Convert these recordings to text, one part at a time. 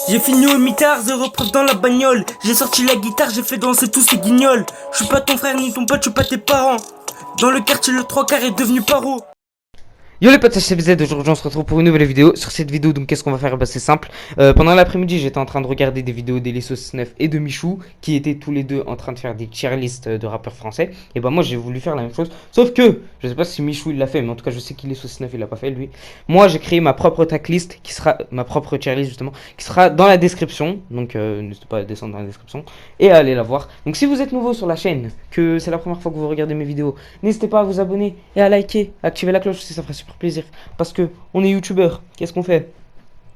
J'ai fini au mitard, zéro preuve dans la bagnole. J'ai sorti la guitare, j'ai fait danser tous ces guignols. Je suis pas ton frère ni ton pote, je suis pas tes parents. Dans le quartier, le trois quarts est devenu paro. Yo les potes, c'est BZ, aujourd'hui on se retrouve pour une nouvelle vidéo. Sur cette vidéo, donc qu'est-ce qu'on va faire? Bah c'est simple, pendant l'après-midi j'étais en train de regarder des vidéos d'Elie 9 et de Michou, qui étaient tous les deux en train de faire des tier lists de rappeurs français. Et bah moi j'ai voulu faire la même chose, sauf que, je sais pas si Michou il l'a fait, mais en tout cas je sais qu'Elie 9 il l'a pas fait lui. Moi j'ai créé ma propre tracklist, qui sera, ma propre tier list justement, qui sera dans la description. Donc n'hésitez pas à descendre dans la description et à aller la voir. Donc si vous êtes nouveau sur la chaîne, que c'est la première fois que vous regardez mes vidéos, n'hésitez pas à vous abonner et à liker, à activer la cloche aussi, ça ferait super plaisir. Parce que on est youtubeur, qu'est-ce qu'on fait?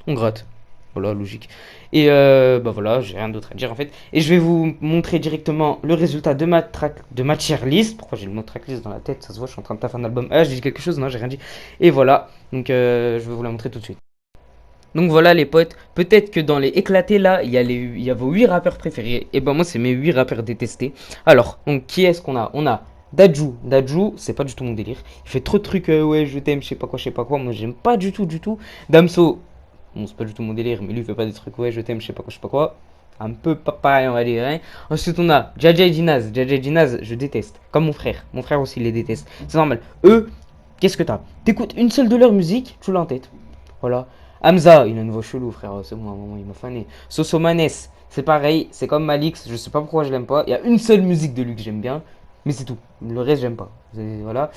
On gratte. Voilà, logique. Et bah voilà, j'ai rien d'autre à dire en fait. Et je vais vous montrer directement le résultat de ma tier list. Pourquoi j'ai le mot tracklist dans la tête? Ça se voit, je suis en train de taffer un album. Ah, j'ai dit quelque chose? Non, j'ai rien dit. Et voilà, donc je vais vous la montrer tout de suite. Donc voilà les potes, peut-être que dans les éclatés là, il y a vos 8 rappeurs préférés. Et ben moi c'est mes 8 rappeurs détestés. Alors, donc qui est-ce qu'on a? On a Dadju. Dadju, c'est pas du tout mon délire. Il fait trop de trucs, ouais je t'aime, je sais pas quoi, je sais pas quoi. Moi j'aime pas du tout, du tout. Damso, bon c'est pas du tout mon délire, mais lui il fait pas des trucs, ouais je t'aime, je sais pas quoi, je sais pas quoi. Un peu pas pareil on va dire. Hein. Ensuite on a Jaja et Jinaz. Jaja et Jinaz, je déteste. Comme mon frère. Mon frère aussi les déteste. C'est normal. Eux, qu'est-ce que t'as? T'écoutes une seule de leur musique, tu l'as en tête. Voilà. Hamza, il a une voix chelou, frère. C'est bon, à un moment, il m'a fané. Sosomanes, c'est pareil. C'est comme Malix. Je sais pas pourquoi je l'aime pas. Il y a une seule musique de lui que j'aime bien. Mais c'est tout. Le reste, j'aime pas. Voilà.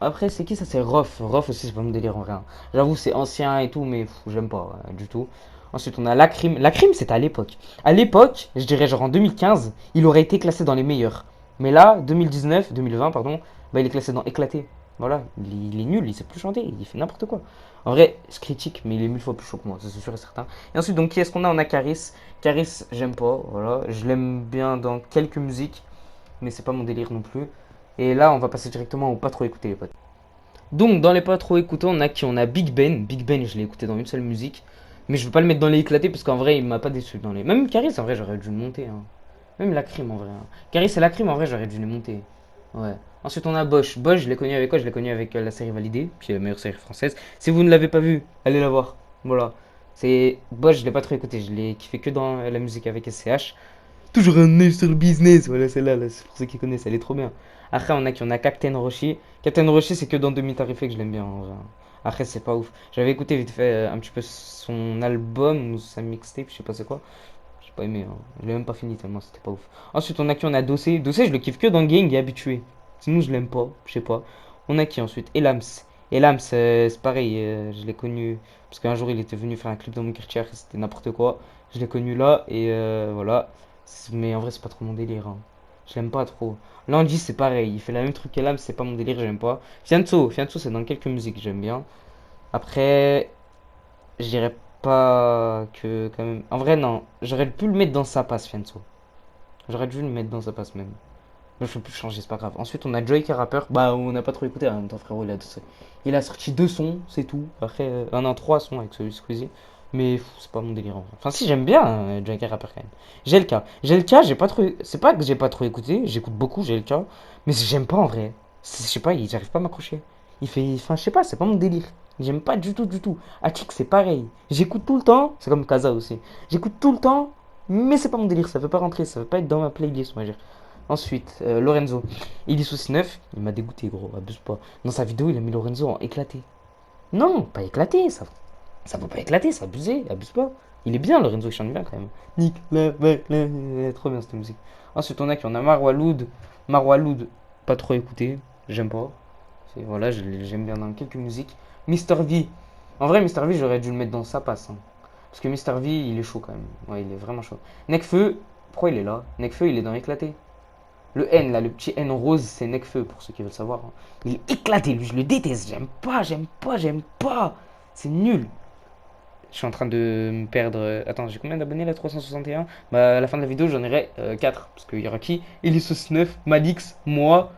Après, c'est qui ça? C'est Rof. Rof aussi, c'est pas mon délire en vrai. Hein. J'avoue, c'est ancien et tout, mais j'aime pas du tout. Ensuite, on a Lacrim. Lacrim, c'était à l'époque. À l'époque, je dirais genre en 2015, il aurait été classé dans les meilleurs. Mais là, 2019, 2020, pardon, bah, il est classé dans éclaté. Voilà, il est nul, il sait plus chanter, il fait n'importe quoi. En vrai, je critique, mais il est mille fois plus chaud que moi, ça c'est sûr et certain. Et ensuite, donc, qui est-ce qu'on a? On a Caris. Caris, j'aime pas, voilà. Je l'aime bien dans quelques musiques, mais c'est pas mon délire non plus. Et là, on va passer directement au pas trop écouté, les potes. Donc, dans les pas trop écoutés, on a qui? On a Big Ben. Big Ben, je l'ai écouté dans une seule musique. Mais je veux pas le mettre dans les éclatés, parce qu'en vrai, il m'a pas déçu dans les. Même Caris, en vrai, j'aurais dû le monter. Hein. Même la crime, en vrai. Hein. Caris et la crime, en vrai, j'aurais dû les monter. Ouais. Ensuite, on a Bosch. Bosch, je l'ai connu avec quoi? Je l'ai connu avec la série Validée, qui est la meilleure série française. Si vous ne l'avez pas vue, allez la voir. Voilà. C'est Bosch, je l'ai pas trop écouté. Je l'ai kiffé que dans la musique avec SCH. Toujours un œil sur le business. Voilà, celle-là, là, c'est pour ceux qui connaissent, elle est trop bien. Après, on a qui? On a Captain Roshi. Captain Roshi, c'est que dans Demi-Tarifé que je l'aime bien. En vrai. Après, c'est pas ouf. J'avais écouté vite fait un petit peu son album ou sa mixtape, je sais pas c'est quoi. J'ai pas aimé. Hein. Je l'ai même pas fini tellement c'était pas ouf. Ensuite, on a qui? On a Dossé. Dossé, je le kiffe que dans Gang et Habitué. Sinon, je l'aime pas. Je sais pas. On a qui ensuite? Elams. Elams, c'est pareil. Je l'ai connu parce qu'un jour, il était venu faire un clip dans mon quartier. C'était n'importe quoi. Je l'ai connu là et voilà. Mais en vrai, c'est pas trop mon délire. Hein. Je l'aime pas trop. Landy, c'est pareil. Il fait la même truc qu'Elams. C'est pas mon délire. J'aime pas. Fianso. Fianso, c'est dans quelques musiques. J'aime bien. Après, je dirais pas que quand même. En vrai, non. J'aurais pu le mettre dans sa passe, Fianso. J'aurais dû le mettre dans sa passe même. Mais je peux plus changer, c'est pas grave. Ensuite, on a Joy qui est rappeur. Bah, on n'a pas trop écouté en même temps, frérot. Il a sorti 2 sons, c'est tout. Après, non, 3 sons avec celui de Squeezie. Mais c'est pas mon délire en vrai. Enfin, si, j'aime bien Joy qui est rappeur quand même. GLK. GLK, j'ai pas trop. C'est pas que j'ai pas trop écouté. J'écoute beaucoup GLK. Mais j'aime pas en vrai. Je sais pas, j'arrive pas à m'accrocher. Il fait. Enfin, je sais pas, c'est pas mon délire. J'aime pas du tout, du tout. Attic, c'est pareil. J'écoute tout le temps. C'est comme Kaza aussi. J'écoute tout le temps. Mais c'est pas mon délire. Ça veut pas rentrer. Ça veut pas être dans ma playlist, on va dire. Ensuite, Lorenzo. Il est sous 9. Il m'a dégoûté, gros. Abuse pas. Dans sa vidéo, il a mis Lorenzo en éclaté. Non, pas éclaté. Ça va pas éclater. C'est abusé. Abuse pas. Il est bien, Lorenzo. Il chante bien quand même. Nick, trop bien cette musique. Ensuite, on a qui? On a Marwaloud. Marwaloud, pas trop écouté. J'aime pas. Voilà, j'aime bien dans quelques musiques. Mister V. En vrai, Mister V, j'aurais dû le mettre dans sa passe. Hein. Parce que Mister V, il est chaud quand même. Ouais, il est vraiment chaud. Nekfeu, pourquoi il est là? Nekfeu, il est dans éclaté. Le N, là, le petit N rose, c'est Nekfeu, pour ceux qui veulent savoir. Hein. Il est éclaté, lui, je le déteste. J'aime pas, j'aime pas, j'aime pas. C'est nul. Je suis en train de me perdre. Attends, j'ai combien d'abonnés là? 361. Bah, à la fin de la vidéo, j'en aurai 4. Parce qu'il y aura qui? Elisos 9, Malix, moi.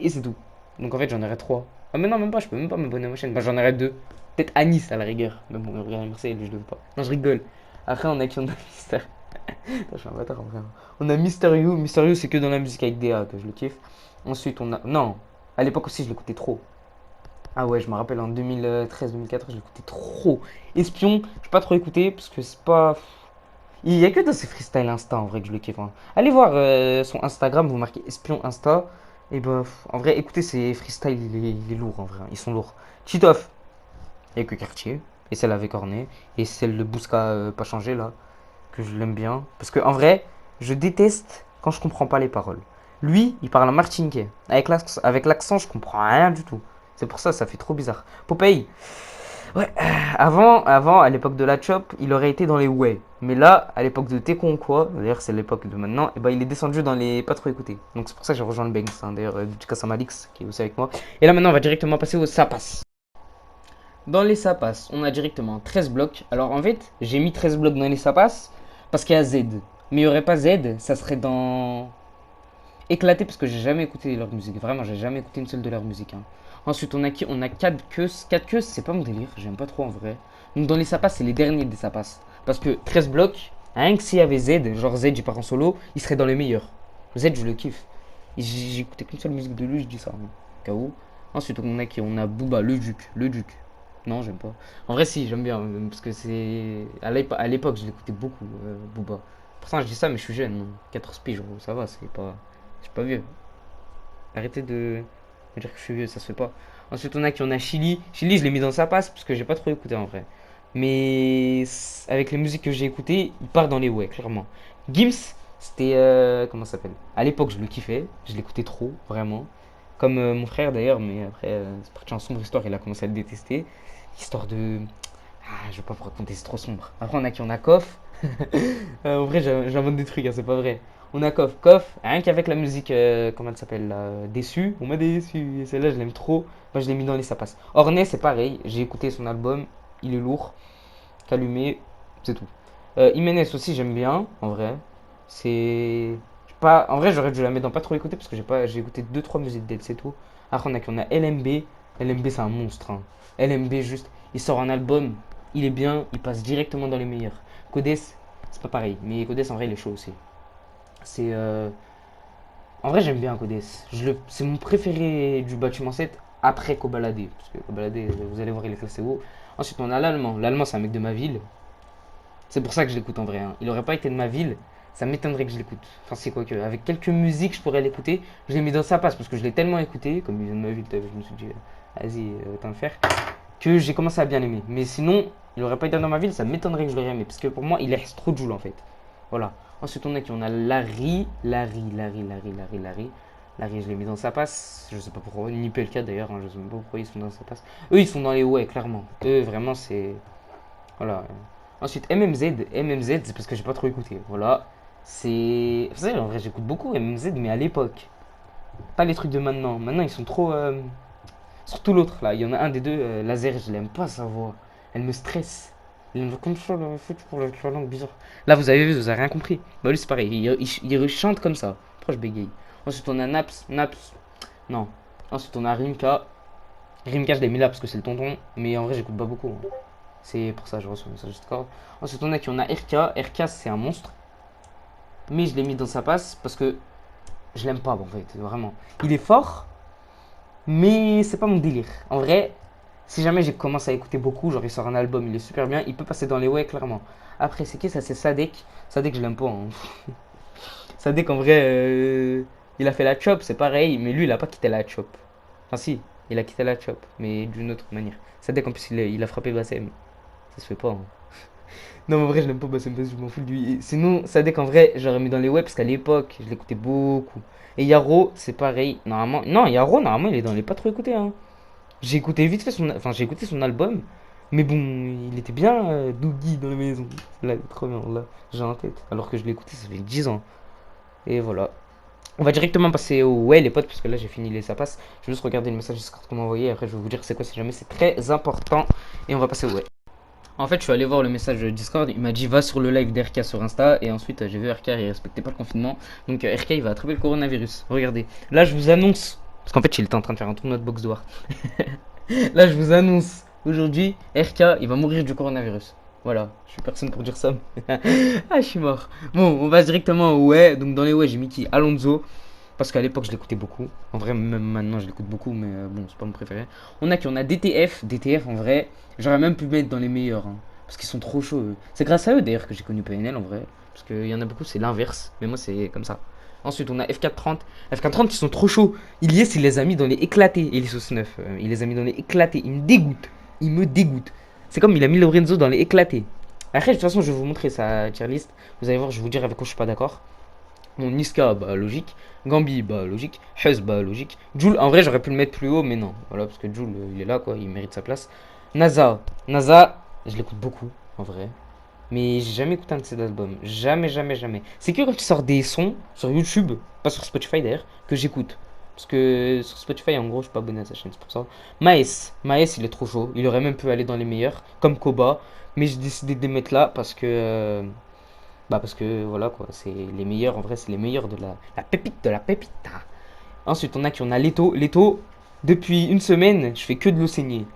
Et c'est tout. Donc en fait, j'en aurai 3. Ah, mais non, même pas, je peux même pas m'abonner à ma chaîne. Bah, j'en aurai 2. Peut-être Anis à la rigueur. Mais bon, regarde, Marseille, lui, je le veux pas. Non, je rigole. Après, on a qui? On a Mister. Je suis un bâtard en vrai. On a Mister You. Mister You, c'est que dans la musique avec DA que je le kiffe. Ensuite, on a. Non, à l'époque aussi, je l'écoutais trop. Ah ouais, je me rappelle en 2013-2014, je l'écoutais trop. Espion, je pas trop écouté parce que c'est pas. Il y a que dans ses freestyles Insta en vrai que je le kiffe, hein. Allez voir son Instagram, vous marquez Espion Insta. Et ben, en vrai, écoutez ses freestyles, il est lourd en vrai, hein. Ils sont lourds. Titoff, il y a que Cartier. Et celle avec Cornet. Et celle de Bouska pas changé là, que je l'aime bien. Parce que en vrai, je déteste quand je comprends pas les paroles. Lui, il parle en martiniquais. Avec l'accent, je comprends rien du tout. C'est pour ça, ça fait trop bizarre. Popeye, ouais, avant, à l'époque de la chop, il aurait été dans les ouais. Mais là, à l'époque de Tekon quoi, d'ailleurs c'est l'époque de maintenant, et ben il est descendu dans les pas trop écoutés. Donc c'est pour ça que j'ai rejoint le Banks, hein. D'ailleurs, dédicace à Malix qui est aussi avec moi. Et là maintenant, on va directement passer au Sapas. Dans les Sapas, on a directement 13 blocs. Alors en fait, j'ai mis 13 blocs dans les Sapas parce qu'il y a Z. Mais il n'y aurait pas Z, ça serait dans éclaté parce que j'ai jamais écouté leur musique. Vraiment, j'ai jamais écouté une seule de leur musique, hein. Ensuite, on a qui? On a 4 queues. 4 queues, c'est pas mon délire. J'aime pas trop en vrai. Donc, dans les sapas, c'est les derniers des sapas. Parce que 13 blocs, rien que s'il y avait Z, genre Z, j'ai pas en solo, il serait dans les meilleurs. Z, je le kiffe. J'ai écouté qu'une seule musique de lui, je dis ça, hein, au cas où. Ensuite, on a qui? On a Booba, le Duc. Le Duc. Non, j'aime pas. En vrai, si, j'aime bien. Parce que c'est. À l'époque, je l'écoutais beaucoup, Booba. Pourtant, je dis ça, mais je suis jeune, hein. 14 piges, ça va, c'est pas. Je suis pas vieux. Arrêtez de me dire que je suis vieux, ça se fait pas. Ensuite, on a qui? On a Chili. Chili, je l'ai mis dans sa passe parce que j'ai pas trop écouté en vrai. Mais avec les musiques que j'ai écoutées, il part dans les ouais, clairement. Gims, c'était. Comment ça s'appelle? À l'époque, je le kiffais. Je l'écoutais trop, vraiment. Comme mon frère d'ailleurs, mais après, c'est parti en sombre histoire, il a commencé à le détester. Histoire de. Ah, je vais pas vous raconter, c'est trop sombre. Après, on a qui? On a Koff. En vrai, j'invente des trucs, hein, c'est pas vrai. On a Koff. Koff, rien qu'avec la musique, comment elle s'appelle là, Déçu. On m'a déçu. Et celle-là, je l'aime trop. Moi, je l'ai mis dans les sapas. Ornay, c'est pareil. J'ai écouté son album. Il est lourd. Calumé. C'est tout. Jiménez aussi, j'aime bien. En vrai. C'est. Pas... En vrai, j'aurais dû la mettre dans pas trop écouter parce que j'ai écouté deux trois musiques d'elle, c'est tout. Après, on a LMB. LMB, c'est un monstre, hein. LMB, juste. Il sort un album. Il est bien. Il passe directement dans les meilleurs. Codes, c'est pas pareil. Mais Codes, en vrai, il est chaud aussi. C'est. En vrai, j'aime bien Codes. C'est mon préféré du bâtiment 7 après Kobalade. Parce que Kobalade, vous allez voir, il est classé haut. Ensuite, on a l'allemand. L'allemand, c'est un mec de ma ville. C'est pour ça que je l'écoute en vrai, hein. Il aurait pas été de ma ville, ça m'étonnerait que je l'écoute. Enfin, c'est quoi que. Avec quelques musiques, je pourrais l'écouter. Je l'ai mis dans sa passe parce que je l'ai tellement écouté. Comme il vient de ma ville, je me suis dit, vas-y, autant le faire. Que j'ai commencé à bien aimer. Mais sinon, il aurait pas été dans ma ville, ça m'étonnerait que je l'aurais aimé. Parce que pour moi, il est trop Joule en fait. Voilà. Ensuite, on a qui? On a Larry, je l'ai mis dans sa passe. Je sais pas pourquoi. Ni PLK d'ailleurs, hein, je sais même pas pourquoi ils sont dans sa passe. Eux, ils sont dans les ouais, clairement. Eux, vraiment, c'est. Voilà. Ensuite, MMZ, c'est parce que j'ai pas trop écouté. Voilà. C'est. Vous savez, en vrai, j'écoute beaucoup MMZ, mais à l'époque. Pas les trucs de maintenant. Maintenant, ils sont trop. Surtout l'autre, là. Il y en a un des deux, Laser, je l'aime pas sa voix. Elle me stresse. Il me comme ça, là, fait pour la langue bizarre. Là, vous avez vu, vous avez rien compris. Bah, lui, c'est pareil. Il chante comme ça. Pourquoi je bégaye? Ensuite, on a Naps. Non. Ensuite, on a Rimka. Rimka, je l'ai mis là parce que c'est le tonton. Mais en vrai, j'écoute pas beaucoup, hein. C'est pour ça que je reçois un message Discord. Ensuite, on a RK. RK, c'est un monstre. Mais je l'ai mis dans sa passe parce que je l'aime pas, en fait, vraiment. Il est fort, mais c'est pas mon délire. En vrai, si jamais j'ai commencé à écouter beaucoup, genre il sort un album, il est super bien, il peut passer dans les ouais, clairement. Après, c'est qui ça? C'est Sadek. Sadek, je l'aime pas, hein. Sadek, en vrai, il a fait la chop, c'est pareil, mais lui, il a pas quitté la chop. Enfin, si, il a quitté la chop, mais d'une autre manière. Sadek, en plus, il a frappé Bassem. Ça se fait pas, hein. Non, en vrai, je l'aime pas Bassem parce que je m'en fous de lui. Sinon, Sadek, en vrai, j'aurais mis dans les webs parce qu'à l'époque, je l'écoutais beaucoup. Et Yaro, c'est pareil. Normalement, non, Yaro, normalement, il est dans les pas trop écoutés, hein. J'ai écouté vite fait enfin, j'ai écouté son album. Mais bon, il était bien, Doogie dans la maison. Là, il est trop bien, là, j'ai en tête. Alors que je l'ai écouté, ça fait 10 ans. Et voilà. On va directement passer au ouais, les potes, parce que là, j'ai fini les ça passe. Je vais juste regarder le message Discord qu'on m'a envoyé. Après, je vais vous dire c'est quoi si jamais c'est très important. Et on va passer au ouais. En fait, je suis allé voir le message Discord. Il m'a dit va sur le live d'RK sur Insta. Et ensuite, j'ai vu RK, il respectait pas le confinement. Donc, RK, il va attraper le coronavirus. Regardez. Là, je vous annonce. Parce qu'en fait, il était en train de faire un tournoi de boxe d'or. Là, je vous annonce. Aujourd'hui, RK, il va mourir du coronavirus. Voilà, je suis personne pour dire ça. Ah, je suis mort. Bon, on va directement au ouais. Donc, dans les ouais, j'ai mis qui? Alonso. parce qu'à l'époque je l'écoutais beaucoup. En vrai, même maintenant je l'écoute beaucoup, mais bon, c'est pas mon préféré. On a qui on a DTF. DTF, en vrai, j'aurais même pu mettre dans les meilleurs, hein, parce qu'ils sont trop chauds, eux. C'est grâce à eux d'ailleurs que j'ai connu PNL en vrai. Parce qu'il y en a beaucoup, c'est l'inverse. Mais moi, c'est comme ça. Ensuite, on a F430. F430, ils sont trop chauds. Iliès, il les a mis dans les éclatés. Iliès 9, il les a mis dans les éclatés. Il me dégoûte. Il me dégoûte. C'est comme il a mis Lorenzo dans les éclatés. Après, de toute façon, je vais vous montrer sa tier list. Vous allez voir, je vais vous dire avec quoi je suis pas d'accord. Bon, Niska, bah logique. Gambi, bah logique. Huz, bah logique. Joule, en vrai, j'aurais pu le mettre plus haut, mais non. Voilà, parce que Joule, il est là, quoi. Il mérite sa place. NASA. NASA, je l'écoute beaucoup, en vrai. Mais j'ai jamais écouté un de ses albums. Jamais, jamais, jamais. C'est que quand il sort des sons sur YouTube, pas sur Spotify d'ailleurs, que j'écoute. Parce que sur Spotify, en gros, je suis pas abonné à sa chaîne, c'est pour ça. Maes. Maes, il est trop chaud. Il aurait même pu aller dans les meilleurs, comme Koba. Mais j'ai décidé de les mettre là parce que. Bah, parce que voilà quoi. C'est les meilleurs, en vrai, c'est les meilleurs de la pépite de la pépita. Ensuite, on a qui on a Leto. Leto, depuis une semaine, je fais que de l'eau saignée.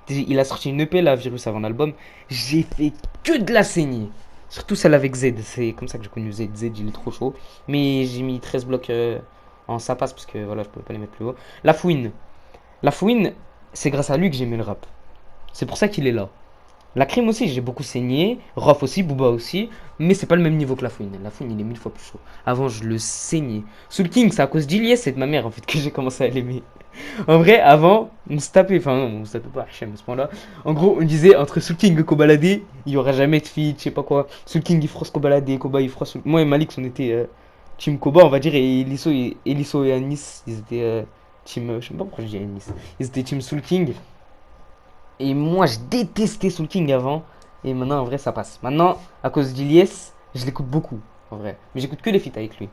Il a sorti une EP là, Virus avant l'album. J'ai fait que de la saignée. Surtout celle avec Z. C'est comme ça que j'ai connu Z. Z, il est trop chaud. Mais j'ai mis 13 blocs en ça passe parce que voilà, je pouvais pas les mettre plus haut. La Fouine. La Fouine, c'est grâce à lui que j'ai aimé le rap. C'est pour ça qu'il est là. La Crime aussi, j'ai beaucoup saigné. Rof aussi, Booba aussi. Mais c'est pas le même niveau que la Fouine. La Fouine, il est 1000 fois plus chaud. Avant, je le saignais. Soul King, c'est à cause d'Iliès et de ma mère en fait que j'ai commencé à l'aimer. En vrai, avant, on se tapait, enfin non, on se tapait pas Hachem à ce point-là. En gros, on disait entre Soul King et Kobalade, il y aura jamais de feat, je sais pas quoi. Soul King il froisse Kobalade, Koba il froisse. Moi et Malix, on était team Koba, on va dire, et Eliso et Anis, ils étaient team. Je sais pas pourquoi je dis Anis. Ils étaient team Soul King. Et moi, je détestais Soul King avant. Et maintenant, en vrai, ça passe. Maintenant, à cause d'Iliès, je l'écoute beaucoup, en vrai. Mais j'écoute que les feats avec lui.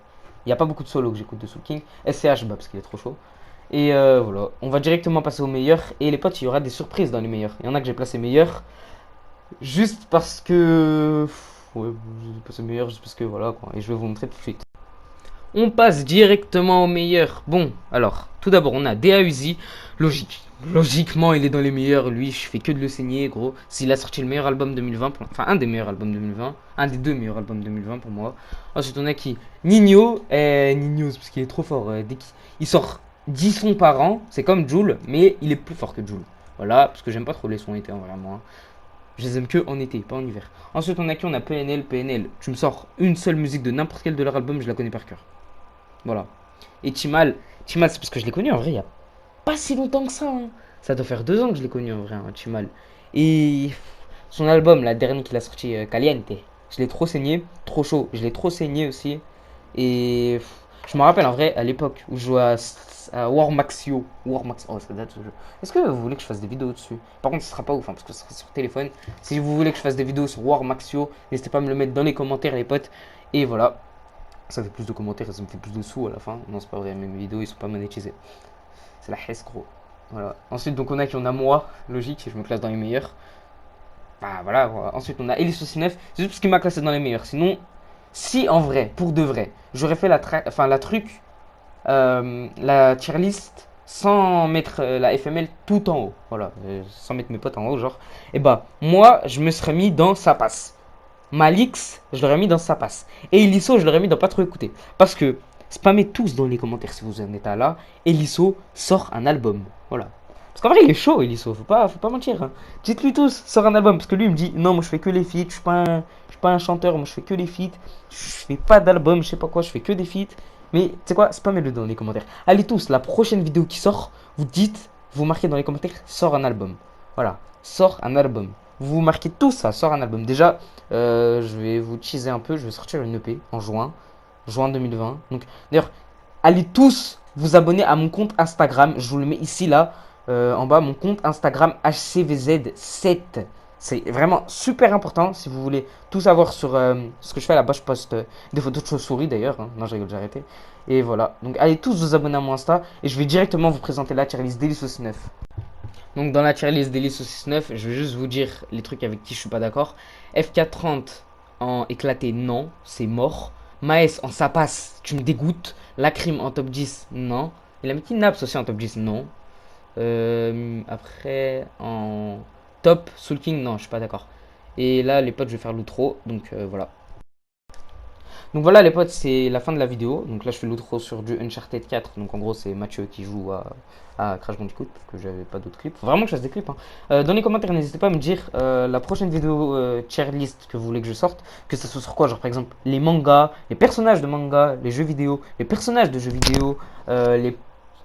Il n'y a pas beaucoup de solos que j'écoute de Soul King. SCH, bah, parce qu'il est trop chaud. Et voilà, on va directement passer aux meilleurs. Et les potes, il y aura des surprises dans les meilleurs. Il y en a que j'ai placé meilleurs. Juste parce que. Ouais, j'ai placé meilleurs juste parce que voilà quoi. Et je vais vous montrer tout de suite. On passe directement au meilleur. Bon, alors, tout d'abord, on a DA Uzi. Logique. Logiquement, il est dans les meilleurs. Lui, je fais que de le saigner, gros. S'il a sorti le meilleur album 2020, enfin, un des meilleurs albums 2020. Un des deux meilleurs albums 2020 pour moi. Ensuite, on a qui Nino. Nino, parce qu'il est trop fort. Dès qu'il sort 10 sons par an, c'est comme Jul, mais il est plus fort que Jul. Voilà, parce que j'aime pas trop les sons été en vrai, moi. Je les aime que en été, pas en hiver. Ensuite, on a qui On a PNL. PNL, tu me sors une seule musique de n'importe quel de leur album, je la connais par cœur. Voilà. Et Timal, Timal, c'est parce que je l'ai connu en vrai il y a pas si longtemps que ça, hein. Ça doit faire 2 ans que je l'ai connu en vrai, hein, Timal. Et son album, la dernière qu'il a sorti, Caliente, je l'ai trop saigné, trop chaud, je l'ai trop saigné aussi. Et je me rappelle en vrai à l'époque où je jouais à War Maxio. War Max, oh ça date ce jeu. Est-ce que vous voulez que je fasse des vidéos dessus? Par contre, ce sera pas ouf hein, parce que ce sera sur téléphone. Si vous voulez que je fasse des vidéos sur War Maxio, n'hésitez pas à me le mettre dans les commentaires, les potes. Et voilà. Ça fait plus de commentaires et ça me fait plus de sous à la fin. Non, c'est pas vrai, mes vidéos ils sont pas monétisés. C'est la hesse, gros. Voilà. Ensuite, donc on a qui on a moi, logique, je me classe dans les meilleurs. Bah voilà, voilà. Ensuite, on a Elis69, c'est juste parce qu'il m'a classé dans les meilleurs. Sinon, si en vrai, pour de vrai, j'aurais fait la truc, la tier list sans mettre la FML tout en haut. Voilà, sans mettre mes potes en haut, genre. Et bah, moi, je me serais mis dans ça passe. Malix, je l'aurais mis dans sa passe. Et Eliso, je l'aurais mis dans pas trop écouter. Parce que, spammez tous dans les commentaires si vous en êtes là. Eliso sort un album. Voilà. Parce qu'en vrai, il est chaud, Eliso. Faut pas mentir. Hein. Dites-lui tous, sort un album. Parce que lui, il me dit, non, moi je fais que les feats. Je suis pas un chanteur. Moi je fais que les feats. Je fais pas d'album. Je sais pas quoi. Je fais que des feats. Mais, tu sais quoi, spammez-le dans les commentaires. Allez tous, la prochaine vidéo qui sort, vous dites, vous marquez dans les commentaires, sort un album. Voilà. Sort un album. Vous marquez tout ça, sort un album. Déjà, je vais vous teaser un peu. Je vais sortir une EP en juin 2020. Donc, d'ailleurs, allez tous vous abonner à mon compte Instagram. Je vous le mets ici, là, en bas. Mon compte Instagram HCVZ7. C'est vraiment super important si vous voulez tout savoir sur ce que je fais. Là-bas, je poste des photos de chauves-souris d'ailleurs. Hein. Non, j'ai arrêté. Et voilà. Donc, allez tous vous abonner à mon Insta. Et je vais directement vous présenter la tier list d'Elis 9. Donc dans la tier list d'Elis 9, je vais juste vous dire les trucs avec qui je suis pas d'accord. F430 en éclaté, non, c'est mort. Maes en ça passe, tu me dégoûtes. Lacrim en top 10, non. Il a mis Naps aussi en top 10, non. Après, en top, Soul King, non, je suis pas d'accord. Et là, les potes, je vais faire l'outro, donc voilà. Donc voilà les potes, c'est la fin de la vidéo. Donc là je fais l'outro sur du Uncharted 4. Donc en gros c'est Mathieu qui joue à Crash Bandicoot parce que j'avais pas d'autres clips. Faut vraiment que je fasse des clips, hein. Dans les commentaires n'hésitez pas à me dire la prochaine vidéo tier list que vous voulez que je sorte. Que ça soit sur quoi, genre par exemple les mangas, les personnages de mangas, les jeux vidéo, les personnages de jeux vidéo, les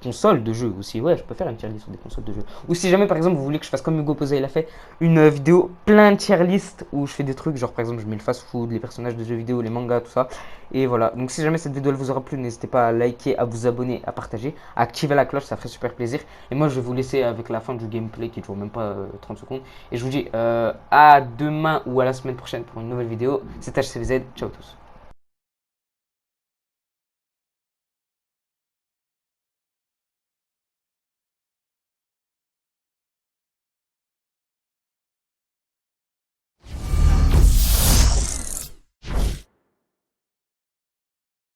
consoles de jeux aussi. Ouais, je peux faire une tier list sur des consoles de jeux. Ou si jamais par exemple vous voulez que je fasse comme Hugo Posey il a fait une vidéo plein de tier list où je fais des trucs genre par exemple je mets le fast food, les personnages de jeux vidéo, les mangas, tout ça. Et voilà. Donc si jamais cette vidéo elle vous aura plu, n'hésitez pas à liker, à vous abonner, à partager, à activer la cloche, ça ferait super plaisir. Et moi je vais vous laisser avec la fin du gameplay qui dure même pas 30 secondes. Et je vous dis à demain ou à la semaine prochaine pour une nouvelle vidéo. C'était HCVZ, ciao à tous.